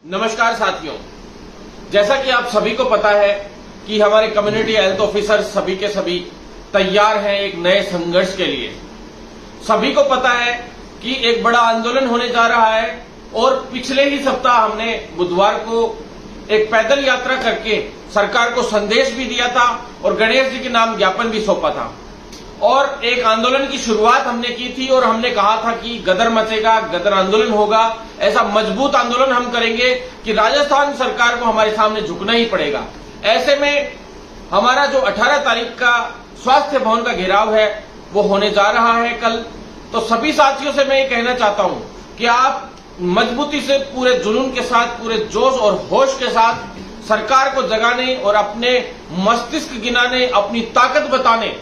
नमस्कार साथियों, जैसा कि आप सभी को पता है कि हमारे कम्युनिटी हेल्थ ऑफिसर सभी के सभी तैयार हैं एक नए संघर्ष के लिए। सभी को पता है कि एक बड़ा आंदोलन होने जा रहा है और पिछले ही सप्ताह हमने बुधवार को एक पैदल यात्रा करके सरकार को संदेश भी दिया था और गणेश जी के नाम ज्ञापन भी सौंपा था और एक आंदोलन की शुरुआत हमने की थी और हमने कहा था कि गदर मचेगा, गदर आंदोलन होगा। ऐसा मजबूत आंदोलन हम करेंगे कि राजस्थान सरकार को हमारे सामने झुकना ही पड़ेगा। ऐसे में हमारा जो 18 तारीख का स्वास्थ्य भवन का घेराव है वो होने जा रहा है कल। तो सभी साथियों से मैं ये कहना चाहता हूं कि आप मजबूती से, पूरे जुनून के साथ, पूरे जोश और होश के साथ सरकार को जगाने और अपने मस्तिष्क गिनाने, अपनी ताकत बताने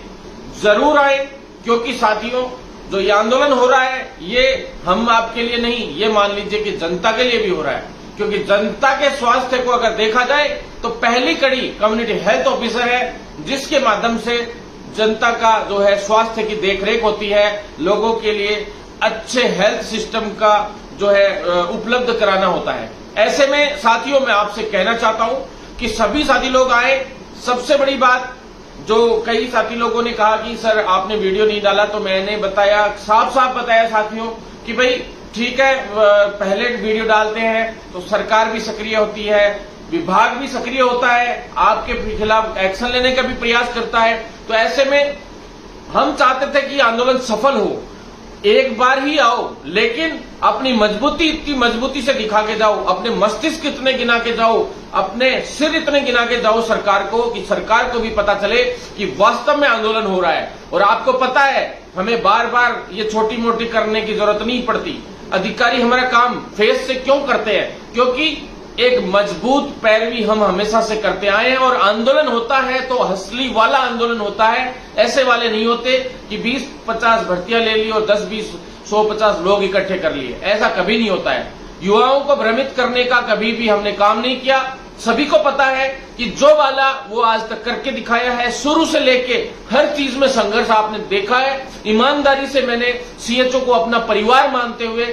जरूर आए, क्योंकि साथियों जो ये आंदोलन हो रहा है ये हम आपके लिए नहीं, ये मान लीजिए कि जनता के लिए भी हो रहा है। क्योंकि जनता के स्वास्थ्य को अगर देखा जाए तो पहली कड़ी कम्युनिटी हेल्थ ऑफिसर है, जिसके माध्यम से जनता का जो है स्वास्थ्य की देखरेख होती है, लोगों के लिए अच्छे हेल्थ सिस्टम का जो है उपलब्ध कराना होता है। ऐसे में साथियों मैं आपसे कहना चाहता हूं कि सभी साथी लोग आए। सबसे बड़ी बात जो कई साथी लोगों ने कहा कि सर आपने वीडियो नहीं डाला, तो मैंने बताया, साफ साफ बताया साथियों कि भाई ठीक है, पहले वीडियो डालते हैं तो सरकार भी सक्रिय होती है, विभाग भी सक्रिय होता है, आपके खिलाफ एक्शन लेने का भी प्रयास करता है। तो ऐसे में हम चाहते थे कि आंदोलन सफल हो, एक बार ही आओ, लेकिन अपनी मजबूती इतनी मजबूती से दिखा के जाओ, अपने मस्तिष्क इतने गिना के जाओ, अपने सिर इतने गिना के जाओ सरकार को, कि सरकार को भी पता चले कि वास्तव में आंदोलन हो रहा है। और आपको पता है हमें बार बार ये छोटी मोटी करने की जरूरत नहीं पड़ती। अधिकारी हमारा काम फेस से क्यों करते हैं? क्योंकि एक मजबूत पैरवी हम हमेशा से करते आए हैं और आंदोलन होता है तो असली वाला आंदोलन होता है, ऐसे वाले नहीं होते कि 20-50 भर्तियां ले ली और 10-20, 100-50 लोग इकट्ठे कर लिए। ऐसा कभी नहीं होता है। युवाओं को भ्रमित करने का कभी भी हमने काम नहीं किया। सभी को पता है कि जो वाला वो आज तक करके दिखाया है। शुरू से लेके हर चीज में संघर्ष आपने देखा है। ईमानदारी से मैंने सीएचओ को अपना परिवार मानते हुए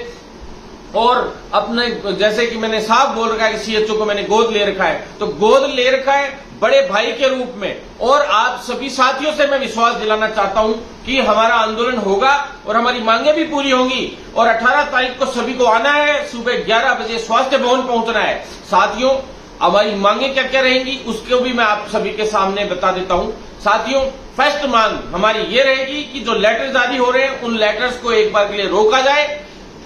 और अपने, जैसे कि मैंने साफ बोल रखा है कि सीएचओ को मैंने गोद ले रखा है, तो गोद ले रखा है बड़े भाई के रूप में। और आप सभी साथियों से मैं विश्वास दिलाना चाहता हूं कि हमारा आंदोलन होगा और हमारी मांगे भी पूरी होंगी। और 18 तारीख को सभी को आना है, सुबह 11 बजे स्वास्थ्य भवन पहुंचना है। साथियों हमारी मांगे क्या क्या रहेंगी उसको भी मैं आप सभी के सामने बता देता हूं। साथियों फर्स्ट मांग हमारी ये रहेगी कि जो लेटर जारी हो रहे हैं उन लेटर्स को एक बार के लिए रोका जाए।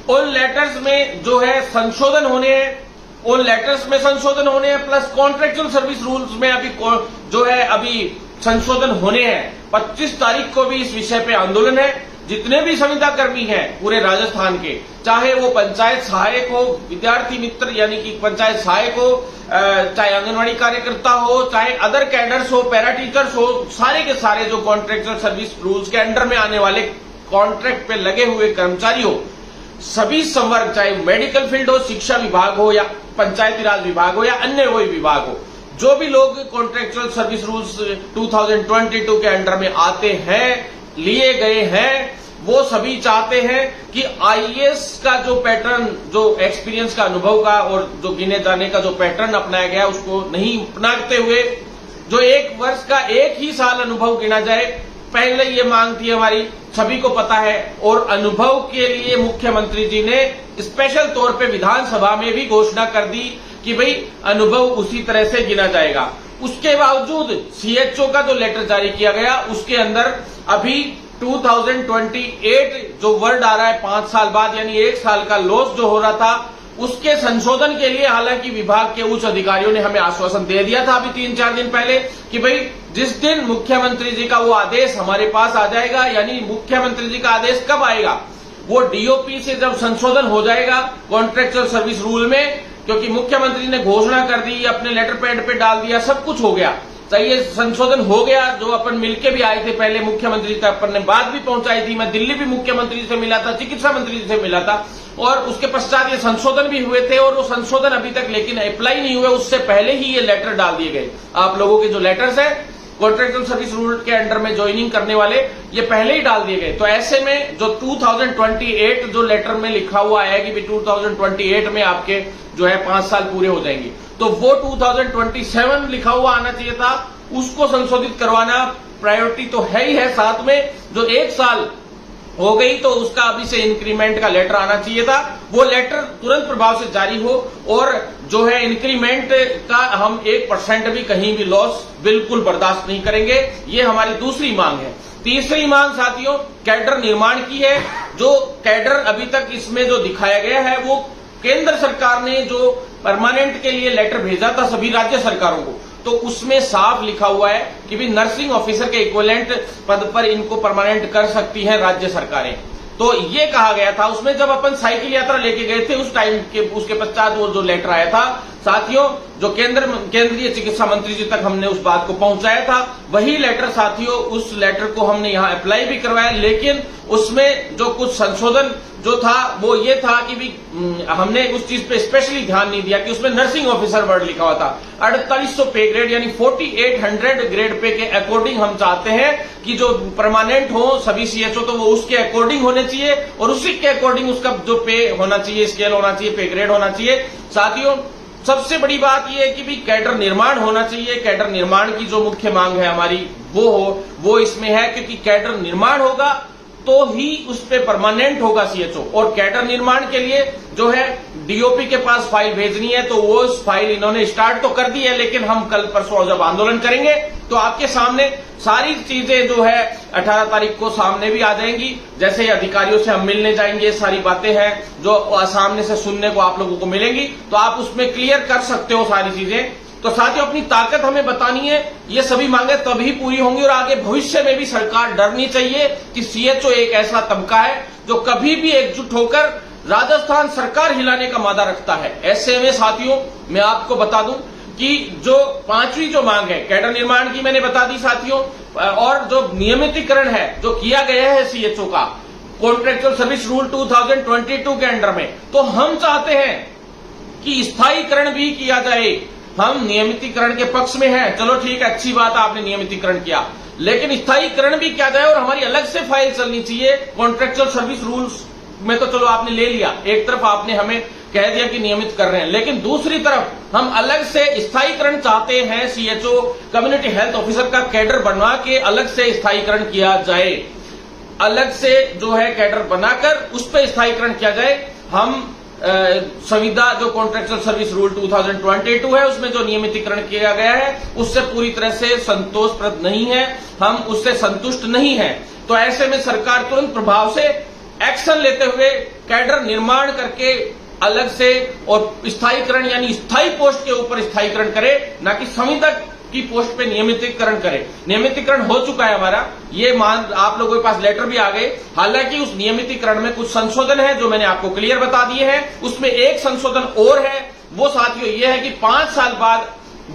उन लेटर्स में जो है संशोधन होने हैं, उन लेटर्स में संशोधन होने हैं, प्लस कॉन्ट्रेक्चुअल सर्विस रूल्स में अभी संशोधन होने हैं। 25 तारीख को भी इस विषय पे आंदोलन है। जितने भी संविदा कर्मी हैं पूरे राजस्थान के, चाहे वो पंचायत सहायक हो, विद्यार्थी मित्र यानी कि पंचायत सहायक हो, चाहे आंगनवाड़ी कार्यकर्ता हो, चाहे अदर कैडर्स हो, पैरा टीचर्स हो, सारे के सारे जो कॉन्ट्रेक्चुअल सर्विस रूल्स के अंडर में आने वाले कॉन्ट्रैक्ट पे लगे हुए कर्मचारी हो, सभी संवर्ग, चाहे मेडिकल फील्ड हो, शिक्षा विभाग हो या पंचायती राज विभाग हो या अन्य कोई विभाग हो, जो भी लोग कॉन्ट्रेक्चुअल सर्विस रूल्स 2022 के अंडर में आते हैं, लिए गए हैं, वो सभी चाहते हैं कि आईएएस का जो पैटर्न, जो एक्सपीरियंस का, अनुभव का और जो गिने जाने का जो पैटर्न अपनाया गया उसको नहीं अपनाते हुए जो 1 वर्ष का 1 ही साल अनुभव गिना जाए, पहले ये मांग थी हमारी, सभी को पता है। और अनुभव के लिए मुख्यमंत्री जी ने स्पेशल तौर पे विधानसभा में भी घोषणा कर दी कि भाई अनुभव उसी तरह से गिना जाएगा। उसके बावजूद सीएचओ का जो लेटर जारी किया गया उसके अंदर अभी 2028 जो वर्ड आ रहा है 5 साल बाद, यानी 1 साल का लॉस जो हो रहा था, उसके संशोधन के लिए हालांकि विभाग के उच्च अधिकारियों ने हमें आश्वासन दे दिया था अभी 3-4 दिन पहले कि भाई जिस दिन मुख्यमंत्री जी का वो आदेश हमारे पास आ जाएगा, यानी मुख्यमंत्री जी का आदेश कब आएगा, वो डीओपी से जब संशोधन हो जाएगा कॉन्ट्रेक्चुअल सर्विस रूल में, क्योंकि मुख्यमंत्री ने घोषणा कर दी, अपने लेटर पैड पे डाल दिया, सब कुछ हो गया, चाहिए संशोधन हो गया। जो अपन मिलके भी आए थे पहले, मुख्यमंत्री तक अपन ने बात भी पहुंचाई थी, मैं दिल्ली भी मुख्यमंत्री से मिला था, चिकित्सा मंत्री से मिला था, और उसके पश्चात ये संशोधन भी हुए थे और वो संशोधन अभी तक लेकिन अप्लाई नहीं हुए, उससे पहले ही ये लेटर डाल दिए गए। आप लोगों के जो लेटर्स है कॉन्ट्रेक्चुअल सर्विस रूल के अंडर में ज्वाइनिंग करने वाले ये पहले ही डाल दिए गए। तो ऐसे में जो 2028 जो लेटर में लिखा हुआ है कि 2028 में आपके जो है 5 साल पूरे हो जाएंगे, तो वो 2027 लिखा हुआ आना चाहिए था, उसको संशोधित करवाना प्रायोरिटी तो है ही है। साथ में जो 1 साल हो गई तो उसका अभी से इंक्रीमेंट का लेटर आना चाहिए था, वो लेटर तुरंत प्रभाव से जारी हो और जो है इंक्रीमेंट का हम 1% भी कहीं भी लॉस बिल्कुल बर्दाश्त नहीं करेंगे। ये हमारी दूसरी मांग है। तीसरी मांग साथियों कैडर निर्माण की है। जो कैडर अभी तक इसमें जो दिखाया गया है वो केंद्र सरकार ने जो परमानेंट के लिए लेटर भेजा था सभी राज्य सरकारों को, तो उसमें साफ लिखा हुआ है कि भी नर्सिंग ऑफिसर के इक्विवेलेंट पद पर इनको परमानेंट कर सकती हैं राज्य सरकारें। तो ये कहा गया था उसमें, जब अपन साइकिल यात्रा लेके गए थे उस टाइम के उसके पश्चात वो जो लेटर आया था साथियों, जो केंद्रीय चिकित्सा मंत्री जी तक हमने उस बात को पहुंचाया था, वही लेटर साथियों, उस लेटर को हमने यहां अप्लाई भी करवाया, लेकिन उसमें जो कुछ संशोधन जो था वो ये था कि भी हमने उस चीज पे स्पेशली ध्यान नहीं दिया कि उसमें नर्सिंग ऑफिसर वर्ड लिखा हुआ था। 4800 पे ग्रेड यानी 4800 ग्रेड पे के अकॉर्डिंग हम चाहते हैं कि जो परमानेंट हो सभी सीएचओ तो वो उसके अकॉर्डिंग होने चाहिए और उसी के अकॉर्डिंग उसका जो पे होना चाहिए, स्केल होना चाहिए, पे ग्रेड होना चाहिए। साथियों सबसे बड़ी बात यह है कि भी कैडर निर्माण होना चाहिए। कैडर निर्माण की जो मुख्य मांग है हमारी वो इसमें है, क्योंकि कैडर निर्माण होगा तो ही उस पे परमानेंट होगा सीएचओ। और कैडर निर्माण के लिए जो है डीओपी के पास फाइल भेजनी है, तो वो फाइल इन्होंने स्टार्ट तो कर दी है, लेकिन हम कल परसों जब आंदोलन करेंगे तो आपके सामने सारी चीजें जो है 18 तारीख को सामने भी आ जाएंगी। जैसे ही अधिकारियों से हम मिलने जाएंगे, सारी बातें हैं जो सामने से सुनने को आप लोगों को मिलेंगी, तो आप उसमें क्लियर कर सकते हो सारी चीजें। तो साथियों अपनी ताकत हमें बतानी है, ये सभी मांगे तभी पूरी होंगी और आगे भविष्य में भी सरकार डरनी चाहिए कि सीएचओ एक ऐसा तबका है जो कभी भी एकजुट होकर राजस्थान सरकार हिलाने का मादा रखता है। ऐसे में साथियों मैं आपको बता दूं कि जो 5वीं जो मांग है कैडर निर्माण की मैंने बता दी साथियों, और जो नियमितीकरण है जो किया गया है सीएचओ का कॉन्ट्रेक्चुअल सर्विस रूल 2022 के अंडर में, तो हम चाहते हैं कि स्थायीकरण भी किया जाए। हम नियमितीकरण के पक्ष में हैं, चलो ठीक है, अच्छी बात आपने नियमितीकरण किया, लेकिन स्थायीकरण भी किया जाए और हमारी अलग से फाइल चलनी चाहिए। कॉन्ट्रेक्चुअल सर्विस रूल्स में तो चलो आपने ले लिया, एक तरफ आपने हमें कह दिया कि नियमित कर रहे हैं, लेकिन दूसरी तरफ हम अलग से स्थायीकरण चाहते हैं। सीएचओ कम्युनिटी हेल्थ ऑफिसर का कैडर बनवा के अलग से स्थायीकरण किया जाए, अलग से जो है कैडर बनाकर उस पर स्थायीकरण किया जाए। हम संविदा जो कॉन्ट्रेक्चुअल सर्विस रूल 2022 है उसमें जो नियमितीकरण किया गया है उससे पूरी तरह से संतोषप्रद नहीं है, हम उससे संतुष्ट नहीं हैं। तो ऐसे में सरकार तुरंत प्रभाव से एक्शन लेते हुए कैडर निर्माण करके अलग से और स्थायीकरण यानी स्थायी पोस्ट के ऊपर स्थायीकरण करे, ना कि संविदा की पोस्ट पे नियमितीकरण करे। नियमितीकरण हो चुका है हमारा, ये मान आप लोगों के पास लेटर भी आ गए। हालांकि उस नियमितीकरण में कुछ संशोधन है जो मैंने आपको क्लियर बता दिए हैं। उसमें एक संशोधन और है, वो साथियों ये है कि 5 साल बाद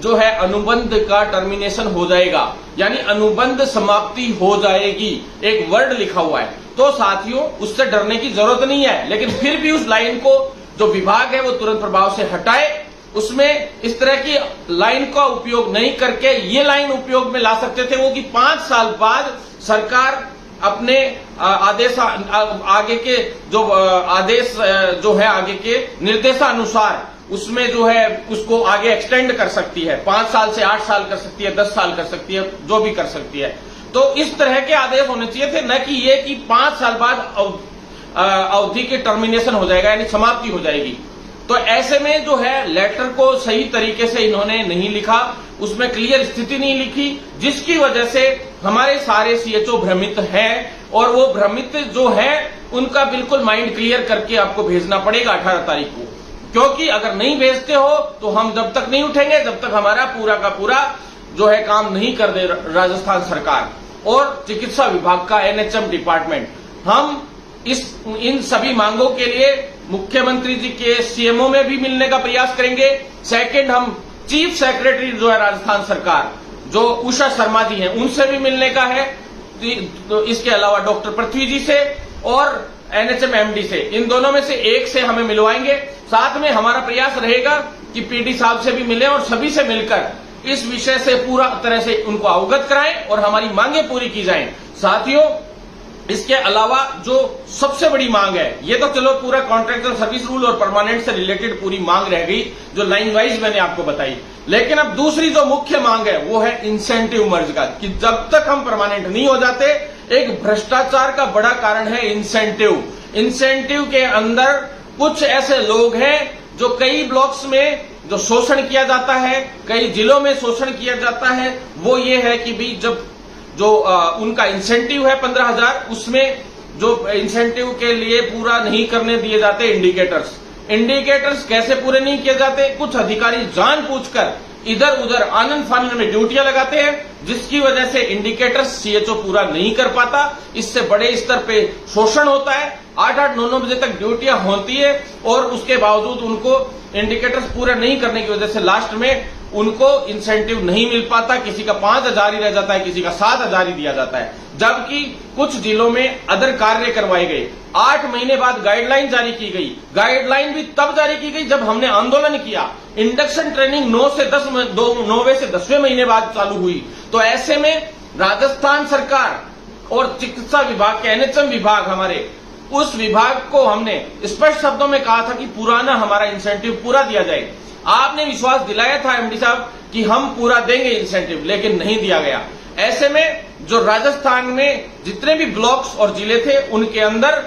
जो है अनुबंध का टर्मिनेशन हो जाएगा, यानी अनुबंध समाप्ति हो जाएगी, एक वर्ड लिखा हुआ है। तो साथियों उससे डरने की जरूरत नहीं है, लेकिन फिर भी उस लाइन को जो विभाग है वो तुरंत प्रभाव से हटाए। उसमें इस तरह की लाइन का उपयोग नहीं करके ये लाइन उपयोग में ला सकते थे वो कि 5 साल बाद सरकार अपने आदेश आगे के जो आदेश जो है आगे के निर्देशानुसार उसमें जो है उसको आगे एक्सटेंड कर सकती है, 5 साल से 8 साल कर सकती है, 10 साल कर सकती है, जो भी कर सकती है। तो इस तरह के आदेश होने चाहिए थे, न कि ये कि 5 साल बाद अवधि के टर्मिनेशन हो जाएगा यानी समाप्ति हो जाएगी। तो ऐसे में जो है लेटर को सही तरीके से इन्होंने नहीं लिखा, उसमें क्लियर स्थिति नहीं लिखी, जिसकी वजह से हमारे सारे सीएचओ भ्रमित हैं और वो भ्रमित जो है उनका बिल्कुल माइंड क्लियर करके आपको भेजना पड़ेगा 18 तारीख को, क्योंकि अगर नहीं भेजते हो तो हम जब तक नहीं उठेंगे जब तक हमारा पूरा का पूरा जो है काम नहीं कर दे राजस्थान सरकार और चिकित्सा विभाग का एनएचएम डिपार्टमेंट। हम इन सभी मांगों के लिए मुख्यमंत्री जी के सीएमओ में भी मिलने का प्रयास करेंगे। सेकंड, हम चीफ सेक्रेटरी जो है राजस्थान सरकार जो उषा शर्मा जी हैं उनसे भी मिलने का है। तो इसके अलावा डॉक्टर पृथ्वी जी से और एनएचएम एमडी से, इन दोनों में से एक से हमें मिलवाएंगे। साथ में हमारा प्रयास रहेगा कि पीडी साहब से भी मिले और सभी से मिलकर इस विषय से पूरा तरह से उनको अवगत कराएं और हमारी मांगें पूरी की जाएं। साथियों, इसके अलावा जो सबसे बड़ी मांग है, ये तो चलो पूरा कॉन्ट्रैक्चुअल सर्विस रूल और परमानेंट से रिलेटेड पूरी मांग रह गई जो लाइन वाइज मैंने आपको बताई, लेकिन अब दूसरी जो मुख्य मांग है वो है इंसेंटिव मर्ज का, कि जब तक हम परमानेंट नहीं हो जाते, एक भ्रष्टाचार का बड़ा कारण है इंसेंटिव। इंसेंटिव के अंदर कुछ ऐसे लोग हैं जो कई ब्लॉक्स में जो शोषण किया जाता है, कई जिलों में शोषण किया जाता है। वो ये है कि भी जब जो उनका इंसेंटिव है 15,000, उसमें जो इंसेंटिव के लिए पूरा नहीं करने दिए जाते इंडिकेटर्स कैसे पूरे नहीं किए जाते, कुछ अधिकारी जानबूझकर इधर उधर आनंद फानंद में ड्यूटियां लगाते हैं, जिसकी वजह से इंडिकेटर्स सीएचओ पूरा नहीं कर पाता। इससे बड़े स्तर पे शोषण होता है। 8-8, 9-9 बजे तक ड्यूटियां होती है और उसके बावजूद उनको इंडिकेटर्स पूरा नहीं करने की वजह से लास्ट में उनको इंसेंटिव नहीं मिल पाता। किसी का 5,000 ही रह जाता है, किसी का 7,000 ही दिया जाता है, जबकि कुछ जिलों में अदर कार्य करवाए गए। 8 महीने बाद गाइडलाइन जारी की गई। गाइडलाइन भी तब जारी की गई जब हमने आंदोलन किया। इंडक्शन ट्रेनिंग 9 से 10वें महीने बाद चालू हुई। तो ऐसे में राजस्थान सरकार और चिकित्सा विभाग के एनएचएम विभाग, हमारे उस विभाग को हमने स्पष्ट शब्दों में कहा था कि पुराना हमारा इंसेंटिव पूरा दिया जाए। आपने विश्वास दिलाया था एमडी साहब कि हम पूरा देंगे इंसेंटिव, लेकिन नहीं दिया गया। ऐसे में जो राजस्थान में जितने भी ब्लॉक्स और जिले थे, उनके अंदर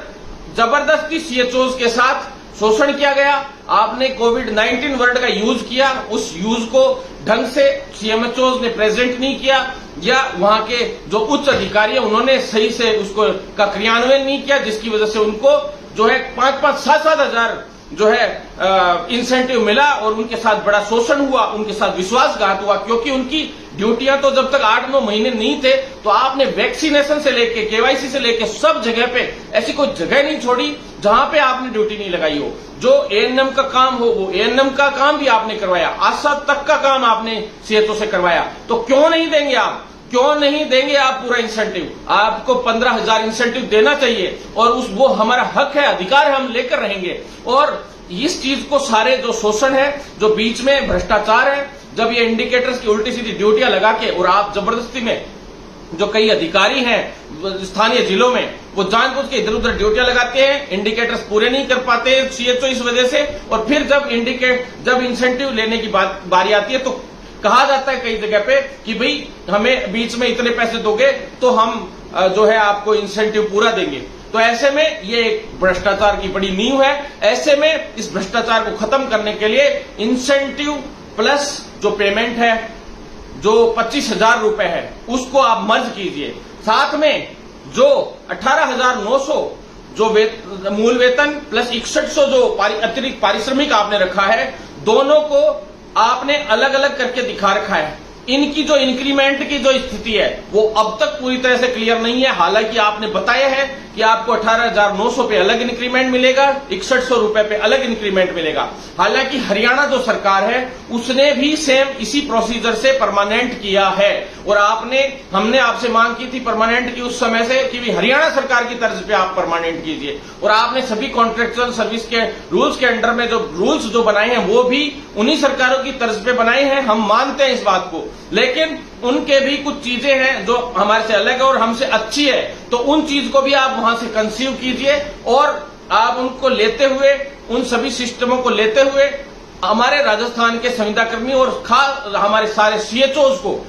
जबरदस्ती सीएचओज के साथ शोषण किया गया। आपने कोविड-19 वर्ड का यूज किया, उस यूज को ढंग से सीएमएचओज ने प्रेजेंट नहीं किया, या वहां के जो उच्च अधिकारी है उन्होंने सही से उसको का क्रियान्वयन नहीं किया, जिसकी वजह से उनको जो है 5-5, 7-7 हजार जो है इंसेंटिव मिला और उनके साथ बड़ा शोषण हुआ, उनके साथ विश्वासघात हुआ। क्योंकि उनकी ड्यूटियां तो जब तक 8-9 महीने नहीं थे, तो आपने वैक्सीनेशन से लेके केवाईसी से लेके सब जगह पे ऐसी कोई जगह नहीं छोड़ी जहां पे आपने ड्यूटी नहीं लगाई हो। जो एएनएम का काम हो वो एएनएम का काम भी आपने करवाया, आशा तक का काम आपने सीएचओ से करवाया। तो क्यों नहीं देंगे आप, क्यों नहीं देंगे आप पूरा इंसेंटिव? आपको 15,000 इंसेंटिव देना चाहिए और वो हमारा हक है, अधिकार है, हम लेकर रहेंगे। और इस चीज को सारे जो शोषण है, जो बीच में भ्रष्टाचार है, जब ये इंडिकेटर्स की उल्टी सीधी ड्यूटियां लगा के और आप जबरदस्ती में जो कई अधिकारी हैं स्थानीय जिलों में, वो जानबूझ के इधर उधर ड्यूटियां लगाते हैं, इंडिकेटर्स पूरे नहीं कर पाते सीएचओ इस वजह से। और फिर जब इंसेंटिव लेने की बारी आती है, तो कहा जाता है कई जगह पे कि भाई हमें बीच में इतने पैसे दोगे तो हम जो है आपको इंसेंटिव पूरा देंगे। तो ऐसे में ये एक भ्रष्टाचार की बड़ी नींव है। ऐसे में इस भ्रष्टाचार को खत्म करने के लिए इंसेंटिव प्लस जो पेमेंट है, जो 25,000 रुपए है, उसको आप मर्ज कीजिए। साथ में जो 18,900 जो मूल वेतन प्लस 6100 जो अतिरिक्त पारिश्रमिक आपने रखा है, दोनों को आपने अलग अलग करके दिखा रखा है। इनकी जो इंक्रीमेंट की जो स्थिति है वो अब तक पूरी तरह से क्लियर नहीं है। हालांकि आपने बताया है कि आपको 18,900 पे अलग इंक्रीमेंट मिलेगा, 6100 रुपए पे अलग इंक्रीमेंट मिलेगा। हालांकि हरियाणा जो सरकार है उसने भी सेम इसी प्रोसीजर से परमानेंट किया है। और हमने आपसे मांग की थी परमानेंट की उस समय से कि हरियाणा सरकार की तर्ज पे आप परमानेंट कीजिए। और आपने सभी कॉन्ट्रेक्चुअल सर्विस के रूल्स के अंडर में जो रूल्स जो बनाए हैं वो भी उन्हीं सरकारों की तर्ज पे बनाए हैं। हम मानते हैं इस बात को, लेकिन उनके भी कुछ चीजें हैं जो हमारे से अलग है और हमसे अच्छी है। तो उन चीज को भी आप वहां से कंसीव कीजिए और आप उनको लेते हुए, उन सभी सिस्टमों को लेते हुए हमारे राजस्थान के संविदाकर्मी और खास हमारे सारे सीएचओज को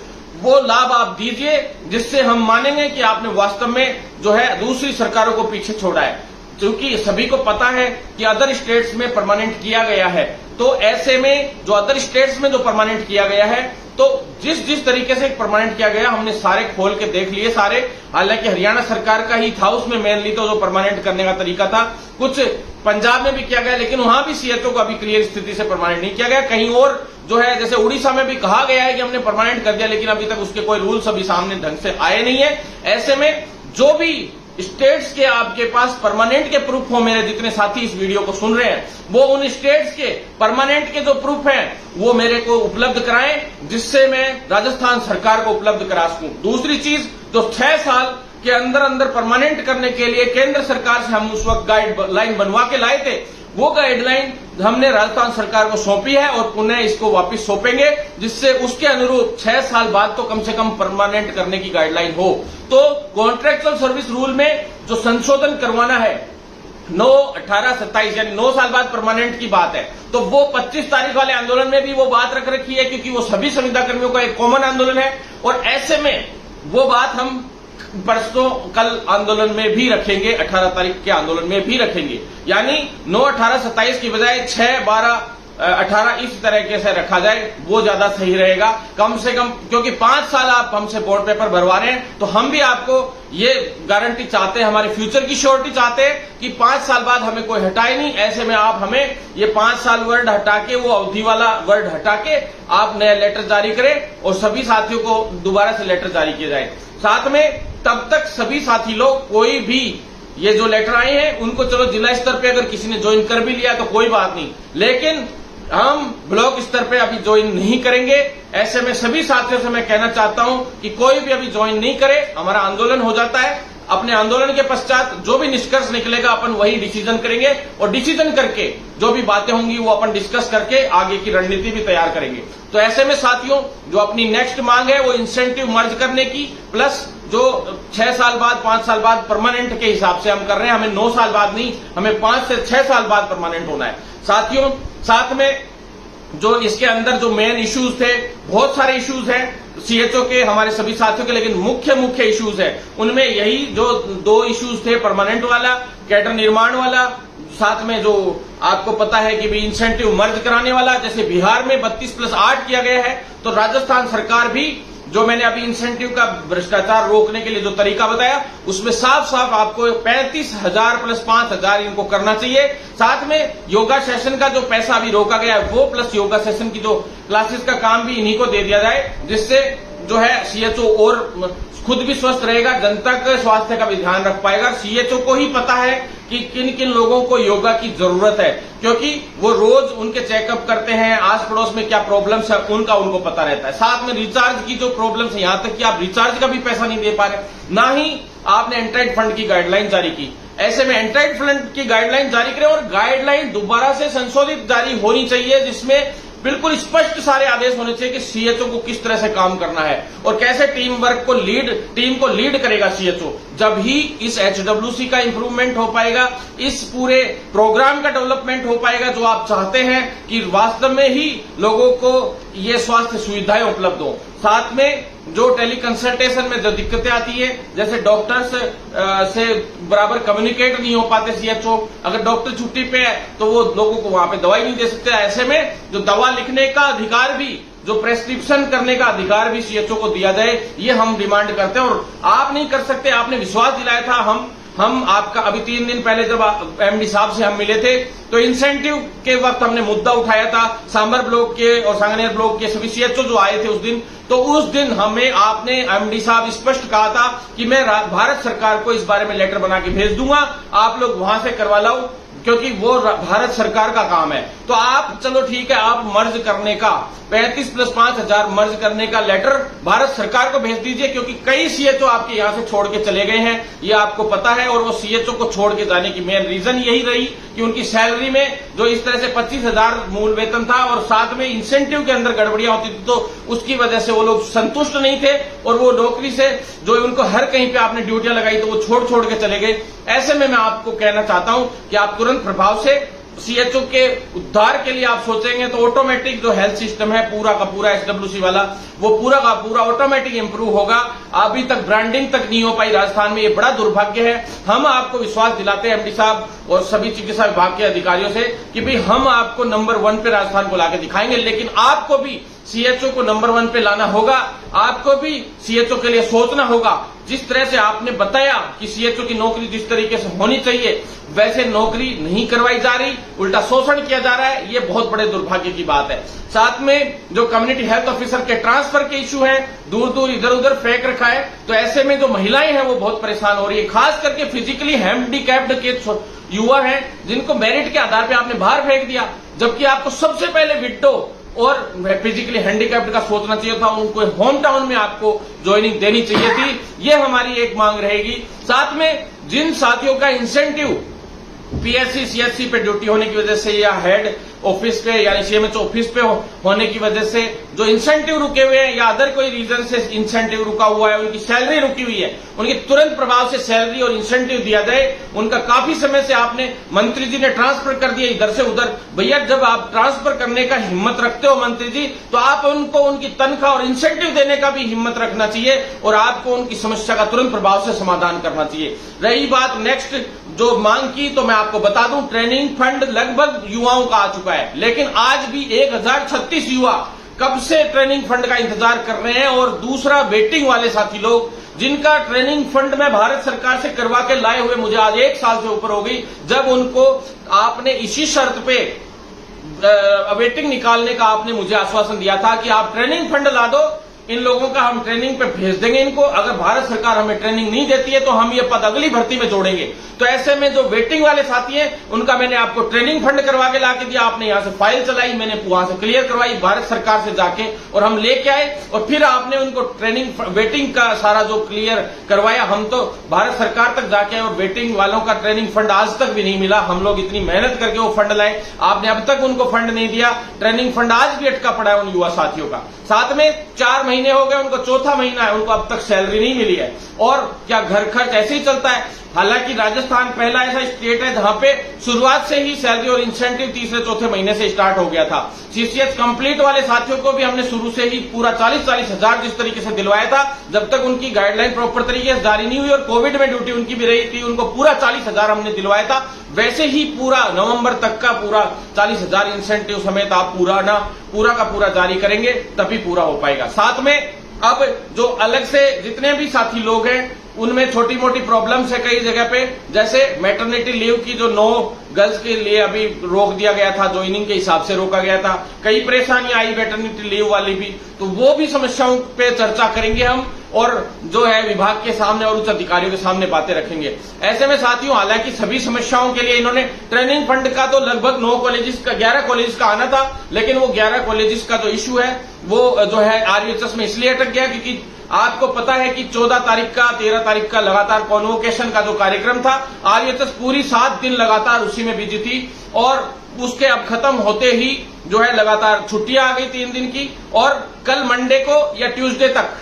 वो लाभ आप दीजिए, जिससे हम मानेंगे कि आपने वास्तव में जो है दूसरी सरकारों को पीछे छोड़ा है। क्योंकि सभी को पता है कि अदर स्टेट्स में परमानेंट किया गया है। तो ऐसे में जो अदर स्टेट्स में जो परमानेंट किया गया है, तो जिस तरीके से परमानेंट किया गया हमने सारे खोल के देख लिए सारे। हालांकि हरियाणा सरकार का ही था उसमें मेनली तो जो परमानेंट करने का तरीका था, कुछ पंजाब में भी किया गया, लेकिन वहां भी सीएचओ को अभी क्लियर स्थिति से परमानेंट नहीं किया गया। कहीं और जो है जैसे उड़ीसा में भी कहा गया है कि हमने परमानेंट कर दिया, लेकिन अभी तक उसके कोई रूल्स अभी सामने ढंग से आए नहीं है। ऐसे में जो भी स्टेट्स के आपके पास परमानेंट के प्रूफ हो, मेरे जितने साथी इस वीडियो को सुन रहे हैं, वो उन स्टेट्स के परमानेंट के जो प्रूफ हैं वो मेरे को उपलब्ध कराएं, जिससे मैं राजस्थान सरकार को उपलब्ध करा सकूं। दूसरी चीज, जो 6 साल के अंदर अंदर परमानेंट करने के लिए केंद्र सरकार से हम उस वक्त गाइडलाइन बनवा के लाए थे, वो गाइडलाइन हमने राजस्थान सरकार को सौंपी है और पुनः इसको वापस सौंपेंगे, जिससे उसके अनुरूप 6 साल बाद तो कम से कम परमानेंट करने की गाइडलाइन हो। तो कॉन्ट्रेक्चुअल सर्विस रूल में जो संशोधन करवाना है 9, 18, 27 यानी 9 साल बाद परमानेंट की बात है, तो वो 25 तारीख वाले आंदोलन में भी वो बात रख रखी है, क्योंकि वो सभी संविदा कर्मियों का एक कॉमन आंदोलन है। और ऐसे में वो बात हम परसों कल आंदोलन में भी रखेंगे, 18 तारीख के आंदोलन में भी रखेंगे, यानी 9, 18, 27 की बजाय 6, 12, 18 इस तरीके से रखा जाए, वो ज्यादा सही रहेगा कम से कम, क्योंकि 5 साल आप हमसे बोर्ड पेपर भरवा रहे हैं, तो हम भी आपको ये गारंटी चाहते हैं, हमारे फ्यूचर की श्योरिटी चाहते हैं कि 5 साल बाद हमें कोई हटाए नहीं। ऐसे में आप हमें ये 5 साल वर्ड हटा के, वो अवधि वाला वर्ड हटा के आप नया लेटर जारी करें और सभी साथियों को दोबारा से लेटर जारी किया जाए। साथ में तब तक सभी साथी लोग कोई भी ये जो लेटर आए हैं उनको चलो जिला स्तर पे अगर किसी ने ज्वाइन कर भी लिया तो कोई बात नहीं, लेकिन हम ब्लॉक स्तर पे अभी ज्वाइन नहीं करेंगे। ऐसे में सभी साथियों से मैं कहना चाहता हूं कि कोई भी अभी ज्वाइन नहीं करे, हमारा आंदोलन हो जाता है। अपने आंदोलन के पश्चात जो भी निष्कर्ष निकलेगा अपन वही डिसीजन करेंगे और डिसीजन करके जो भी बातें होंगी वो अपन डिस्कस करके आगे की रणनीति भी तैयार करेंगे। तो ऐसे में साथियों, जो अपनी नेक्स्ट मांग है वो इंसेंटिव मर्ज करने की, प्लस जो 6 साल बाद 5 साल बाद परमानेंट के हिसाब से हम कर रहे हैं, हमें 9 साल बाद नहीं, हमें 5 से 6 साल बाद परमानेंट होना है। साथियों, साथ में जो इसके अंदर जो मेन इश्यूज थे, बहुत सारे इश्यूज हैं सीएचओ के, हमारे सभी साथियों के, लेकिन मुख्य इश्यूज है उनमें यही जो 2 इश्यूज थे, परमानेंट वाला, कैडर निर्माण वाला, साथ में जो आपको पता है कि भी इंसेंटिव मर्ज कराने वाला। जैसे बिहार में 32+8 किया गया है, तो राजस्थान सरकार भी जो मैंने अभी इंसेंटिव का भ्रष्टाचार रोकने के लिए जो तरीका बताया उसमें साफ साफ आपको 35,000 + 5,000 इनको करना चाहिए। साथ में योगा सेशन का जो पैसा अभी रोका गया है वो प्लस योगा सेशन की जो क्लासेस का काम भी इन्हीं को दे दिया जाए, जिससे जो है सीएचओ और खुद भी स्वस्थ रहेगा, जनता के स्वास्थ्य का भी ध्यान रख पाएगा। सीएचओ को ही पता है कि किन किन लोगों को योगा की जरूरत है, क्योंकि वो रोज उनके चेकअप करते हैं, आस पड़ोस में क्या प्रॉब्लम्स है उनको पता रहता है। साथ में रिचार्ज की जो प्रॉब्लम्स है, यहां तक कि आप रिचार्ज का भी पैसा नहीं दे पा रहे, ना ही आपने एंट्राइड फंड की गाइडलाइन जारी की। ऐसे में एंट्राइड फंड की गाइडलाइन जारी करें और गाइडलाइन दोबारा से संशोधित जारी होनी चाहिए, जिसमें बिल्कुल स्पष्ट सारे आदेश होने चाहिए कि सीएचओ को किस तरह से काम करना है और कैसे टीम को लीड करेगा सीएचओ। जब ही इस एचडब्ल्यूसी का इंप्रूवमेंट हो पाएगा, इस पूरे प्रोग्राम का डेवलपमेंट हो पाएगा जो आप चाहते हैं कि वास्तव में ही लोगों को ये स्वास्थ्य सुविधाएं उपलब्ध हो। साथ में जो टेली कंसल्टेशन में जो दिक्कतें आती है, जैसे डॉक्टर्स से बराबर कम्युनिकेट नहीं हो पाते सीएचओ, अगर डॉक्टर छुट्टी पे है तो वो लोगों को वहां पे दवाई नहीं दे सकते। ऐसे में जो दवा लिखने का अधिकार भी, जो प्रेस्क्रिप्शन करने का अधिकार भी सीएचओ को दिया जाए, ये हम डिमांड करते हैं। और आप नहीं कर सकते, आपने विश्वास दिलाया था, हम आपका अभी 3 दिन पहले जब एमडी साहब से हम मिले थे तो इंसेंटिव के वक्त हमने मुद्दा उठाया था, सांबर ब्लॉक के और सांगनेर ब्लॉक के सभी सीएचओ जो आए थे उस दिन, तो उस दिन हमें आपने एमडी साहब स्पष्ट कहा था कि मैं भारत सरकार को इस बारे में लेटर बना के भेज दूंगा, आप लोग वहां से करवा लाओ, क्योंकि वो भारत सरकार का काम है। तो आप चलो ठीक है, आप मर्ज करने का 35 + 5,000 मर्ज करने का लेटर भारत सरकार को भेज दीजिए, क्योंकि कई सीएचओ आपके यहां से छोड़ के चले गए हैं, ये आपको पता है। और वो सीएचओ को छोड़ के जाने की मेन रीजन यही रही कि उनकी सैलरी में जो इस तरह से 25,000 मूल वेतन था और साथ में इंसेंटिव के अंदर गड़बड़ियां होती थी, तो उसकी वजह से वो लोग संतुष्ट नहीं थे और वो नौकरी से जो उनको हर कहीं पे आपने ड्यूटियां लगाई तो वो छोड़ के चले गए। ऐसे में मैं आपको कहना चाहता हूं कि आप तुरंत प्रभाव से सीएचओ के उद्धार के लिए आप सोचेंगे तो ऑटोमेटिक जो हेल्थ सिस्टम है पूरा का पूरा एसडब्ल्यूसी वाला, वो पूरा का पूरा ऑटोमेटिक इंप्रूव होगा। अभी तक ब्रांडिंग तक नहीं हो पाई राजस्थान में, ये बड़ा दुर्भाग्य है। हम आपको विश्वास दिलाते हैं एमडी साहब और सभी चिकित्सा विभाग के अधिकारियों से कि भाई हम आपको नंबर 1 पे राजस्थान को लाके दिखाएंगे, लेकिन आपको भी सीएचओ को नंबर 1 पे लाना होगा, आपको भी सीएचओ के लिए सोचना होगा। जिस तरह से आपने बताया कि सीएचओ की नौकरी जिस तरीके से होनी चाहिए वैसे नौकरी नहीं करवाई जा रही, उल्टा शोषण किया जा रहा है, ये बहुत बड़े दुर्भाग्य की बात है। साथ में जो कम्युनिटी हेल्थ ऑफिसर के ट्रांसफर के इश्यू हैं, दूर इधर उधर फेंक रखा है, तो ऐसे में जो महिलाएं हैं वो बहुत परेशान हो रही है, खास करके फिजिकली हैंडीकैप्ड के युवा हैं जिनको मेरिट के आधार पर आपने बाहर फेंक दिया, जबकि आपको सबसे पहले विडो और फिजिकली हैंडीकैप्ड का सोचना चाहिए था, उनको होम टाउन में आपको ज्वाइनिंग देनी चाहिए थी। ये हमारी एक मांग रहेगी। साथ में जिन साथियों का इंसेंटिव पीएससी सीएचसी पे ड्यूटी होने की वजह से या हेड ऑफिस पे यानी सीएमएच ऑफिस पे होने की वजह से जो इंसेंटिव रुके हुए हैं या अदर कोई रीजन से इंसेंटिव रुका हुआ है, उनकी सैलरी रुकी हुई है, उनकी तुरंत प्रभाव से सैलरी और इंसेंटिव दिया जाए। उनका काफी समय से आपने मंत्री जी ने ट्रांसफर कर दिया इधर से उधर। भैया जब आप ट्रांसफर करने का हिम्मत रखते हो मंत्री जी, तो आप उनको उनकी तनख्वाह और इंसेंटिव देने का भी हिम्मत रखना चाहिए और आपको उनकी समस्या का तुरंत प्रभाव से समाधान करना चाहिए। रही बात नेक्स्ट जो मांग की, तो मैं आपको बता दूं ट्रेनिंग फंड लगभग युवाओं का आ चुका है, लेकिन आज भी 1036 युवा कब से ट्रेनिंग फंड का इंतजार कर रहे हैं। और दूसरा वेटिंग वाले साथी लोग जिनका ट्रेनिंग फंड में भारत सरकार से करवा के लाए हुए मुझे आज 1 साल से ऊपर हो गई, जब उनको आपने इसी शर्त पे वेटिंग निकालने का आपने मुझे आश्वासन दिया था कि आप ट्रेनिंग फंड ला दो, इन लोगों का हम ट्रेनिंग पे भेज देंगे इनको, अगर भारत सरकार हमें ट्रेनिंग नहीं देती है तो हम ये पद अगली भर्ती में जोड़ेंगे। तो ऐसे में जो वेटिंग वाले साथी हैं उनका मैंने आपको ट्रेनिंग फंड करवा के लाके दिया, आपने यहां से फाइल चलाई, मैंने वहां से क्लियर करवाई भारत सरकार से जाके और हम लेके आए और फिर आपने उनको ट्रेनिंग वेटिंग का सारा जो क्लियर करवाया। हम तो भारत सरकार तक जाके और वेटिंग वालों का ट्रेनिंग फंड आज तक भी नहीं मिला। हम लोग इतनी मेहनत करके वो फंड लाए, आपने अब तक उनको फंड नहीं दिया। ट्रेनिंग फंड आज भी अटका पड़ा है उन युवा साथियों का। साथ में 4 महीने हो गए, उनको चौथा महीना है, उनको अब तक सैलरी नहीं मिली है और क्या घर खर्च ऐसे ही चलता है। हालांकि राजस्थान पहला ऐसा स्टेट है जहां पे शुरुआत से ही सैलरी और इंसेंटिव तीसरे चौथे महीने से स्टार्ट हो गया था। सीसीएच कंप्लीट वाले साथियों को भी हमने शुरू से ही पूरा 40-40 हजार जिस तरीके से दिलवाया था, जब तक उनकी गाइडलाइन प्रॉपर तरीके से जारी नहीं हुई और कोविड में ड्यूटी उनकी भी रही थी, उनको पूरा 40,000 हमने दिलवाया था। वैसे ही पूरा नवंबर तक का पूरा 40,000 इंसेंटिव समेत आप पूरा का पूरा जारी करेंगे, तभी पूरा हो पाएगा। साथ में अब जो अलग से जितने भी साथी लोग हैं उनमें छोटी मोटी प्रॉब्लम्स है कई जगह पे, जैसे मैटरनिटी लीव की जो 9 गर्ल्स के लिए अभी रोक दिया गया था, ज्वाइनिंग के हिसाब से रोका गया था, कई परेशानियां आई मैटरनिटी लीव वाली भी, तो वो भी समस्याओं पे चर्चा करेंगे हम और जो है विभाग के सामने और उच्च अधिकारियों के सामने बातें रखेंगे। ऐसे में साथियों हालांकि सभी समस्याओं के लिए इन्होंने ट्रेनिंग फंड का तो लगभग 11 कॉलेज का आना था, लेकिन वो 11 कॉलेज का जो इश्यू है वो जो है आरयूएचएस में इसलिए अटक गया क्योंकि आपको पता है कि 14 तारीख का 13 तारीख का लगातार कॉन्वोकेशन का जो कार्यक्रम था, आरयूएचएस पूरी 7 दिन लगातार उसी में बिजी थी और उसके अब खत्म होते ही जो है लगातार छुट्टियां आ गई 3 दिन की और कल मंडे को या ट्यूसडे तक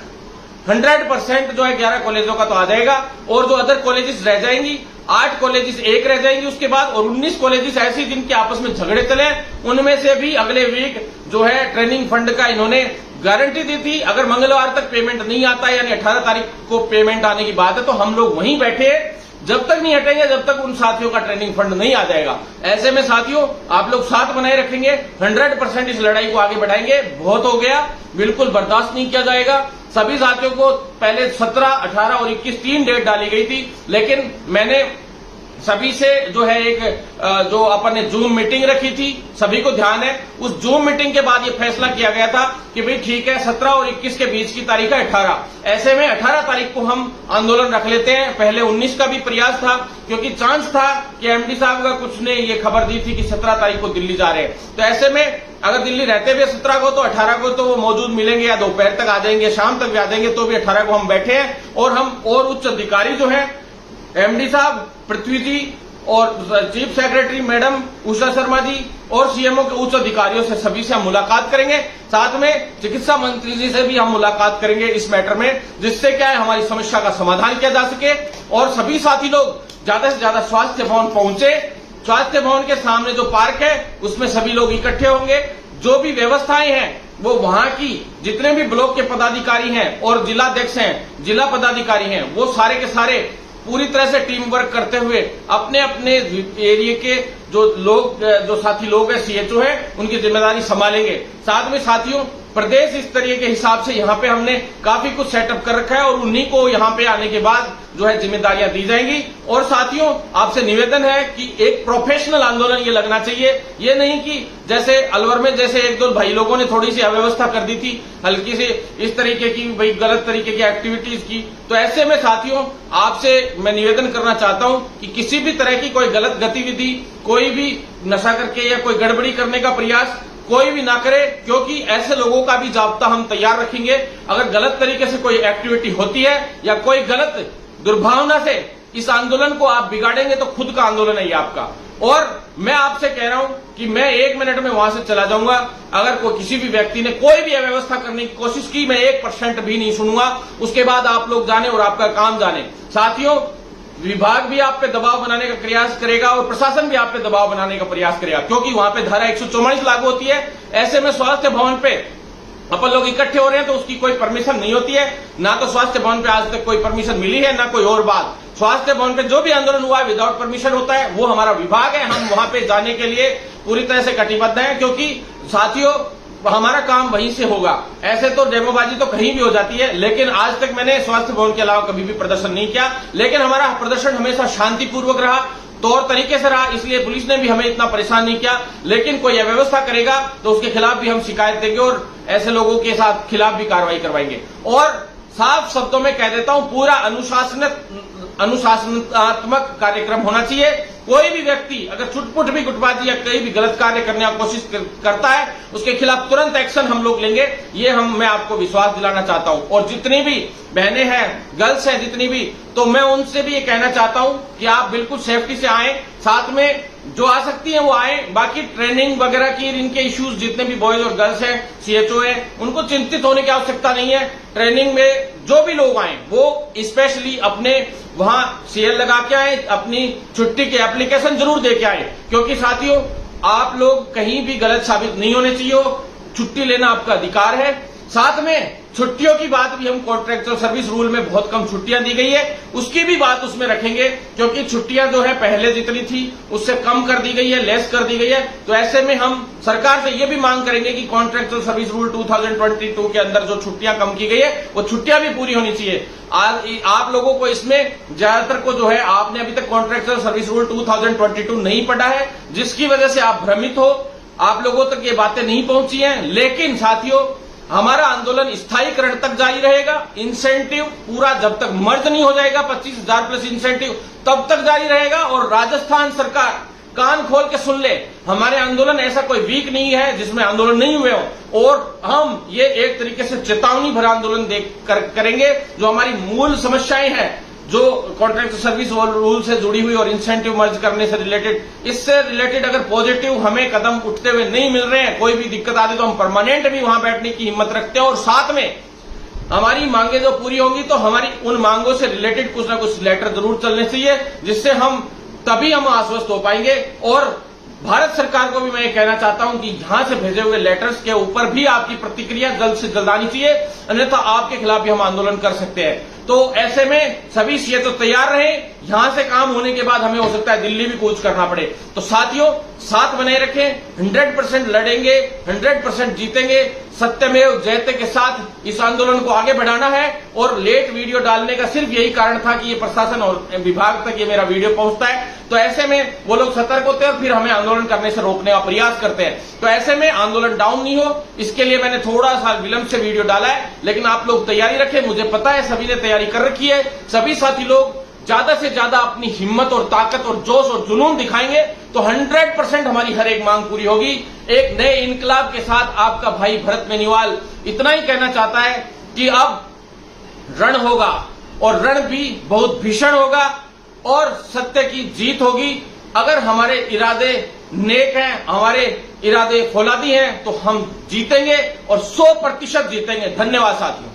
100% जो है 11 कॉलेजों का तो आ जाएगा और जो अदर कॉलेजेस रह जाएंगी 8 कॉलेजेस एक रह जाएंगी उसके बाद और 19 कॉलेजेस ऐसे जिनके आपस में झगड़े चले, उनमें से भी अगले वीक जो है ट्रेनिंग फंड का इन्होंने गारंटी दी थी। अगर मंगलवार तक पेमेंट नहीं आता यानी 18 तारीख को पेमेंट आने की बात है तो हम लोग वहीं बैठे जब तक नहीं हटेंगे जब तक उन साथियों का ट्रेनिंग फंड नहीं आ जाएगा। ऐसे में साथियों आप लोग साथ बनाए रखेंगे, 100% इस लड़ाई को आगे बढ़ाएंगे। बहुत हो गया, बिल्कुल बर्दाश्त नहीं किया जाएगा। सभी साथियों को पहले 17, 18 और 21 3 डेट डाली गई थी, लेकिन मैंने सभी से जो है एक जो अपन ने जूम मीटिंग रखी थी, सभी को ध्यान है, उस जूम मीटिंग के बाद ये फैसला किया गया था कि भाई ठीक है 17 और 21 के बीच की तारीख है 18। ऐसे में 18 तारीख को हम आंदोलन रख लेते हैं। पहले 19 का भी प्रयास था क्योंकि चांस था कि एमडी साहब का कुछ ने ये खबर दी थी कि 17 तारीख को दिल्ली जा रहे हैं, तो ऐसे में अगर दिल्ली रहते भी 17 को तो 18 को तो वो मौजूद मिलेंगे या दोपहर तक आ जाएंगे, शाम तक भी आ जाएंगे, तो भी 18 को हम बैठे हैं और हम और उच्च अधिकारी जो है एमडी साहब, पृथ्वी जी और chief secretary madam Usha Sharma ji और सीएमओ के उच्च अधिकारियों से सभी से हम मुलाकात करेंगे। साथ में चिकित्सा मंत्री जी से भी हम मुलाकात करेंगे इस मैटर में, जिससे क्या है हमारी समस्या का समाधान किया जा सके और सभी साथी लोग ज्यादा से ज्यादा स्वास्थ्य भवन पहुंचे। स्वास्थ्य भवन के सामने जो पार्क है उसमें सभी लोग इकट्ठे होंगे। जो भी व्यवस्थाएं हैं वो वहां की जितने भी ब्लॉक के पदाधिकारी हैं और जिलाध्यक्ष हैं, जिला पदाधिकारी हैं, वो सारे के सारे पूरी तरह से टीम वर्क करते हुए अपने अपने एरिया के जो साथी लोग हैं, सीएचओ है, उनकी जिम्मेदारी संभालेंगे। साथ में साथियों प्रदेश स्तरीय के हिसाब से यहाँ पे हमने काफी कुछ सेटअप कर रखा है और उन्हीं को यहाँ पे आने के बाद जो है जिम्मेदारियां दी जाएंगी। और साथियों आपसे निवेदन है कि एक प्रोफेशनल आंदोलन ये लगना चाहिए, ये नहीं कि जैसे अलवर में जैसे 1-2 भाई लोगों ने थोड़ी सी अव्यवस्था कर दी थी हल्की से इस तरीके की भाई गलत तरीके की एक्टिविटीज की। तो ऐसे में साथियों आपसे मैं निवेदन करना चाहता हूं कि किसी भी तरह की कोई गलत गतिविधि, कोई भी नशा करके या कोई गड़बड़ी करने का प्रयास कोई भी ना करे, क्योंकि ऐसे लोगों का भी जाब्ता हम तैयार रखेंगे। अगर गलत तरीके से कोई एक्टिविटी होती है या कोई गलत दुर्भावना से इस आंदोलन को आप बिगाड़ेंगे तो खुद का आंदोलन है ये आपका। और मैं आपसे कह रहा हूं कि मैं 1 मिनट में वहां से चला जाऊंगा। अगर कोई किसी भी व्यक्ति ने कोई भी अव्यवस्था करने की कोशिश की, मैं 1% भी नहीं सुनूंगा। उसके बाद आप लोग जाने और आपका काम जाने। साथियों, विभाग भी आप पे दबाव बनाने का प्रयास करेगा और प्रशासन भी आप पे दबाव बनाने का प्रयास करेगा, क्योंकि वहां पे धारा 144 लागू होती है। ऐसे में स्वास्थ्य भवन पे अपन लोग इकट्ठे हो रहे हैं तो उसकी कोई परमिशन नहीं होती है। ना तो स्वास्थ्य भवन पे आज तक कोई परमिशन मिली है, ना कोई और बात। स्वास्थ्य भवन पे जो भी आंदोलन हुआ है विदाउट परमिशन होता है, वो हमारा विभाग है। हम वहां पे जाने के लिए पूरी तरह से कटिबद्ध हैं, क्योंकि साथियों हमारा काम वहीं से होगा। ऐसे तो डेमोबाजी तो कहीं भी हो जाती है, लेकिन आज तक मैंने स्वास्थ्य भवन के अलावा कभी भी प्रदर्शन नहीं किया। लेकिन हमारा प्रदर्शन हमेशा शांतिपूर्वक रहा, तौर तरीके से रहा, इसलिए पुलिस ने भी हमें इतना परेशान नहीं किया। लेकिन कोई अव्यवस्था करेगा तो उसके खिलाफ भी हम शिकायत देंगे और ऐसे लोगों के साथ खिलाफ भी कार्रवाई करवाएंगे। और साफ शब्दों में कह देता हूं, पूरा अनुशासनात्मक कार्यक्रम होना चाहिए। कोई भी व्यक्ति अगर छुटपुट भी गुटबाजी या कहीं भी गलत कार्य करने की कोशिश करता है, उसके खिलाफ तुरंत एक्शन हम लोग लेंगे। ये मैं आपको विश्वास दिलाना चाहता हूं। और जितनी भी बहनें हैं, गर्ल्स हैं जितनी भी, तो मैं उनसे भी ये कहना चाहता हूं कि आप बिल्कुल सेफ्टी से आए। साथ में जो आ सकती हैं वो आए। बाकी ट्रेनिंग वगैरह की इनके इश्यूज जितने भी बॉयज और गर्ल्स हैं, सीएचओ है, उनको चिंतित होने की आवश्यकता नहीं है। ट्रेनिंग में जो भी लोग आए वो स्पेशली अपने वहां सीएल लगा के आए, अपनी छुट्टी के एप्लीकेशन जरूर दे के आए, क्योंकि साथियों आप लोग कहीं भी गलत साबित नहीं होने चाहिए। छुट्टी लेना आपका अधिकार है। साथ में छुट्टियों की बात भी हम कॉन्ट्रैक्चुअल सर्विस रूल में बहुत कम छुट्टियां दी गई है, उसकी भी बात उसमें रखेंगे, क्योंकि छुट्टियां जो है पहले जितनी थी उससे कम कर दी गई है, लेस कर दी गई है। तो ऐसे में हम सरकार से ये भी मांग करेंगे कि कॉन्ट्रैक्चुअल सर्विस रूल 2022 के अंदर जो छुट्टियां कम की गई है वो छुट्टियां भी पूरी होनी चाहिए। आप लोगों को इसमें ज्यादातर को जो है, आपने अभी तक कॉन्ट्रैक्चुअल सर्विस रूल 2022 नहीं पढ़ा है, जिसकी वजह से आप भ्रमित हो, आप लोगों तक ये बातें नहीं पहुंची हैं। लेकिन साथियों, हमारा आंदोलन स्थायीकरण तक जारी रहेगा। इंसेंटिव पूरा जब तक मर्ज नहीं हो जाएगा 25,000 प्लस इंसेंटिव, तब तक जारी रहेगा। और राजस्थान सरकार कान खोल के सुन ले, हमारे आंदोलन ऐसा कोई वीक नहीं है जिसमें आंदोलन नहीं हुए हो। और हम ये एक तरीके से चेतावनी भरा आंदोलन करेंगे। जो हमारी मूल समस्याएं हैं, जो कॉन्ट्रैक्ट सर्विस रूल से जुड़ी हुई और इंसेंटिव मर्ज करने से रिलेटेड, इससे रिलेटेड अगर पॉजिटिव हमें कदम उठते हुए नहीं मिल रहे हैं, कोई भी दिक्कत आती, तो हम परमानेंट भी वहां बैठने की हिम्मत रखते हैं। और साथ में हमारी मांगे जो पूरी होंगी तो हमारी उन मांगों से रिलेटेड कुछ ना कुछ लेटर जरूर चलने चाहिए, जिससे तभी हम आश्वस्त हो पाएंगे। और भारत सरकार को भी मैं ये कहना चाहता हूं कि यहां से भेजे हुए लेटर्स के ऊपर भी आपकी प्रतिक्रिया जल्द से जल्द आनी चाहिए, अन्यथा आपके खिलाफ भी हम आंदोलन कर सकते हैं। तो ऐसे में सभी सीएचओ तैयार रहे। यहां से काम होने के बाद हमें हो सकता है दिल्ली भी कूच करना पड़े। तो साथियों, साथ बनाए रखें, 100% लड़ेंगे, 100% जीतेंगे। सत्यमेव जयते के साथ इस आंदोलन को आगे बढ़ाना है। और लेट वीडियो डालने का सिर्फ यही कारण था कि ये प्रशासन और विभाग तक ये मेरा वीडियो पहुंचता है, तो ऐसे में वो लोग सतर्क होते हैं और फिर हमें आंदोलन करने से रोकने का प्रयास करते हैं। तो ऐसे में आंदोलन डाउन नहीं हो, इसके लिए मैंने थोड़ा सा विलंब से वीडियो डाला है। लेकिन आप लोग तैयारी रखें, मुझे पता है सभी ने तैयारी कर रखी है। सभी साथी लोग ज्यादा से ज्यादा अपनी हिम्मत और ताकत और जोश और जुनून दिखाएंगे तो 100% हमारी हर एक मांग पूरी होगी। एक नए इनकलाब के साथ आपका भाई भरत बेनीवाल इतना ही कहना चाहता है कि अब रण होगा, और रण भी बहुत भीषण होगा और सत्य की जीत होगी। अगर हमारे इरादे नेक हैं, हमारे इरादे फौलादी हैं, तो हम जीतेंगे और 100% जीतेंगे। धन्यवाद साथियों।